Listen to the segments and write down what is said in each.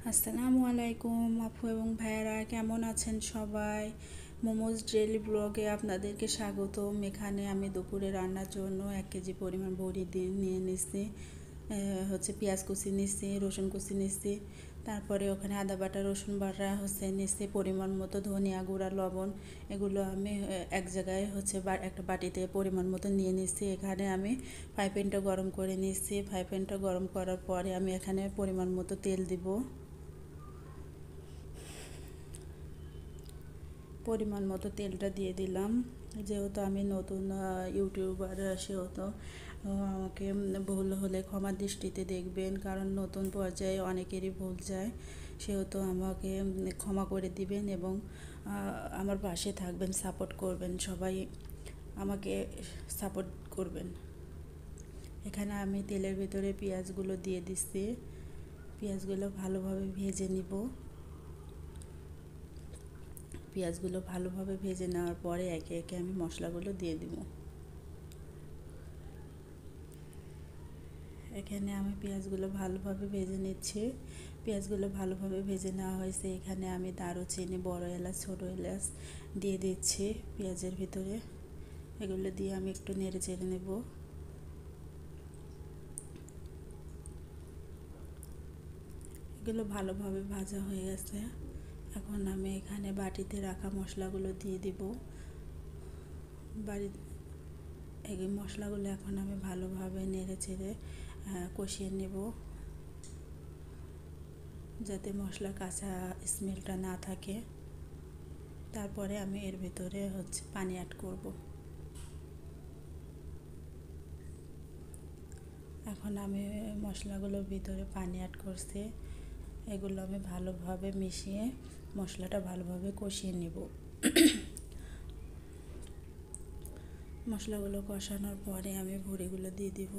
আসসালামু আলাইকুম আপু এবং ভাইয়ারা, কেমন আছেন সবাই? মোমোজ ডেইলি ব্লগে আপনাদেরকে স্বাগতম। এখানে আমি দুপুরে রান্নার জন্য 1 কেজি পরিমাণ বড়ি দিয়ে নিয়ে নিচ্ছি। পেঁয়াজ কুচি নিচ্ছি, রসুন কুচি নিচ্ছি, তারপরে ওখানে আদা বাটা, রসুন বাটা নিচ্ছি, পরিমাণ মতো ধনিয়া গুঁড়া, লবণ, এগুলো আমি এক জায়গায় একটা বাটিতে পরিমাণ মতো নিয়ে নিচ্ছি। এখানে আমি ফ্রাই প্যানটা গরম করে নিচ্ছি। ফ্রাই প্যানটা গরম করার পরে আমি এখানে পরিমাণ মতো তেল দিব। পরিমাণ মতো তেলটা দিয়ে দিলাম। যেহেতু আমি নতুন ইউটিউবার, সেহেতু আমাকে ভুল হলে ক্ষমা দৃষ্টিতে দেখবেন, কারণ নতুন পর্যায়ে অনেকেরই ভুল যায়। সেহেতু আমাকে ক্ষমা করে দিবেন এবং আমার পাশে থাকবেন, সাপোর্ট করবেন, সবাই আমাকে সাপোর্ট করবেন। এখানে আমি তেলের ভিতরে পেঁয়াজগুলো দিয়ে দিচ্ছি। পেঁয়াজগুলো ভালোভাবে ভেজে নিব। পেঁয়াজগুলো ভালোভাবে ভেজে নেওয়ার পরে একে একে আমি মশলাগুলো দিয়ে দিব। এখানে আমি পেঁয়াজগুলো ভালোভাবে ভেজে নিচ্ছি। পেঁয়াজগুলো ভালোভাবে ভেজে নেওয়া হয়েছে। এখানে আমি দারুচিনি, বড় এলাচ, ছোটো এলাচ দিয়ে দিচ্ছি পেঁয়াজের ভিতরে। এগুলো দিয়ে আমি একটু নেড়ে চেড়ে নেব। এগুলো ভালোভাবে ভাজা হয়ে গেছে। এখন আমি এখানে বাটিতে রাখা মশলাগুলো দিয়ে দিব। এই মশলাগুলো এখন আমি ভালোভাবে নেড়ে চেড়ে কষিয়ে নেব, যাতে মশলার কাঁচা স্মেলটা না থাকে। তারপরে আমি এর ভিতরে পানি অ্যাড করব। এখন আমি মশলাগুলোর ভিতরে পানি অ্যাড করছি। এগুলো আমি ভালোভাবে মিশিয়ে মশলাটা ভালোভাবে কষিয়ে নেব। মশলাগুলো কষানোর পরে আমি বড়িগুলো দিয়ে দিব।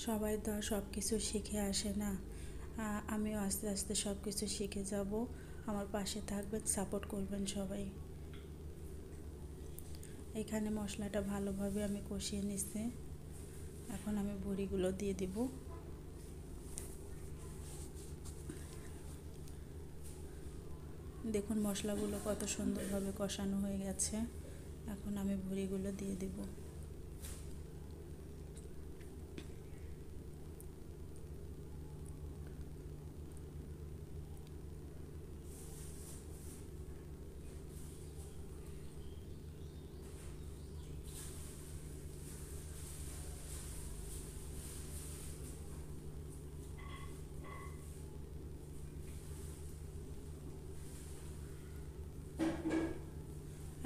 সবাই তো আর সব কিছু শিখে আসে না। আমিও আস্তে আস্তে সব কিছু শিখে যাব। আমার পাশে থাকবেন, সাপোর্ট করবেন সবাই। এখানে মশলাটা ভালোভাবে আমি কষিয়ে নিচ্ছি। এখন আমি বড়িগুলো দিয়ে দিব। দেখুন মশলাগুলো কত সুন্দরভাবে কষানো হয়ে গেছে। এখন আমি বড়িগুলো দিয়ে দিব।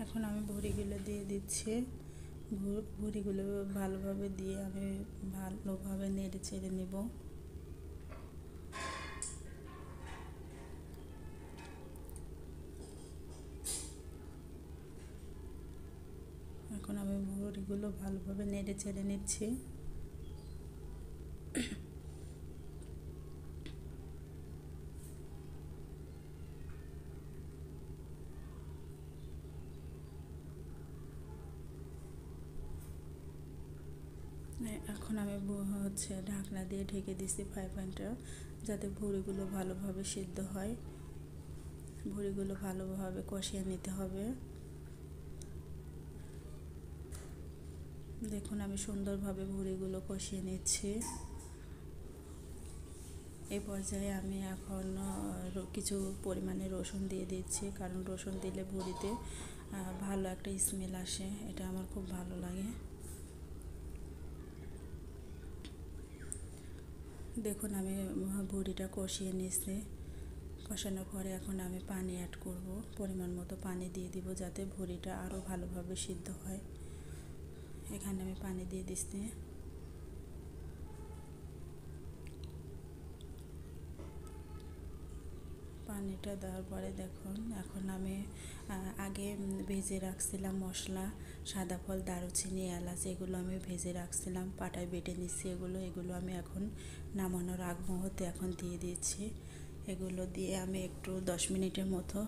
এখন আমি বড়িগুলো দিয়ে দিচ্ছি। বড়িগুলো ভালোভাবে দিয়ে আমি ভালোভাবে নেড়ে চেড়ে নেব। এখন আমি বড়িগুলো ভালোভাবে নেড়ে চেড়ে নিচ্ছি। এখন আমি ঢাকনা দিয়ে ঢেকে দিচ্ছি ফ্রাই প্যানটা, যাতে বড়িগুলো ভালোভাবে সিদ্ধ হয়। বড়িগুলো ভালোভাবে কষিয়ে নিতে হবে। দেখুন আমি সুন্দরভাবে বড়িগুলো কষিয়ে নিচ্ছি। এই পর্যায়ে আমি এখন কিছু পরিমাণে রসুন দিয়ে দিচ্ছি, কারণ রসুন দিলে বড়িতে ভালো একটা স্মেল আসে। এটা আমার খুব ভালো লাগে। দেখুন আমি বড়িটা কষিয়ে নিচ্ছি। কষানোর পরে এখন আমি পানি অ্যাড করব। পরিমাণ মতো পানি দিয়ে দিব, যাতে বড়িটা আরও ভালোভাবে সিদ্ধ হয়। এখানে আমি পানি দিয়ে দিচ্ছি। পানিটা দেওয়ার পরে দেখুন এখন আমি আগে ভেজে রাখছিলাম মশলা, সাদা ফল, দারুচিনি, এলাচ, এগুলো আমি ভেজে রাখছিলাম, পাটায় বেটে নিচ্ছি। এগুলো আমি এখন নামানোর আগ মুহূর্তে এখন দিয়ে দিচ্ছি। এগুলো দিয়ে আমি একটু 10 মিনিটের মতো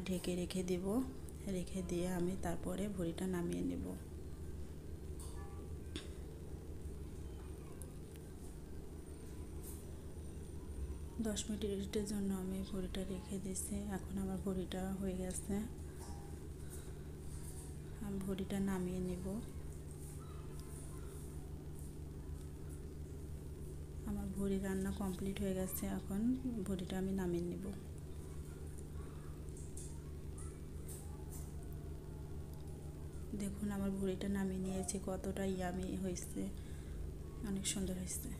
ঢেকে রেখে দেব। রেখে দিয়ে আমি তারপরে বড়িটা নামিয়ে নেব। 10 মিনিটের জন্য আমি বড়িটা রেখে দিয়েছি। এখন আমার বড়িটা হয়ে গেছে, আমি বড়িটা নামিয়ে নেব। আমার বড়ি রান্না কমপ্লিট হয়ে গেছে, এখন বড়িটা আমি নামিয়ে নেব। দেখুন আমার বড়িটা নামিয়ে নিয়েছি, কতটা ইয়ামি হয়েছে, অনেক সুন্দর হয়েছে।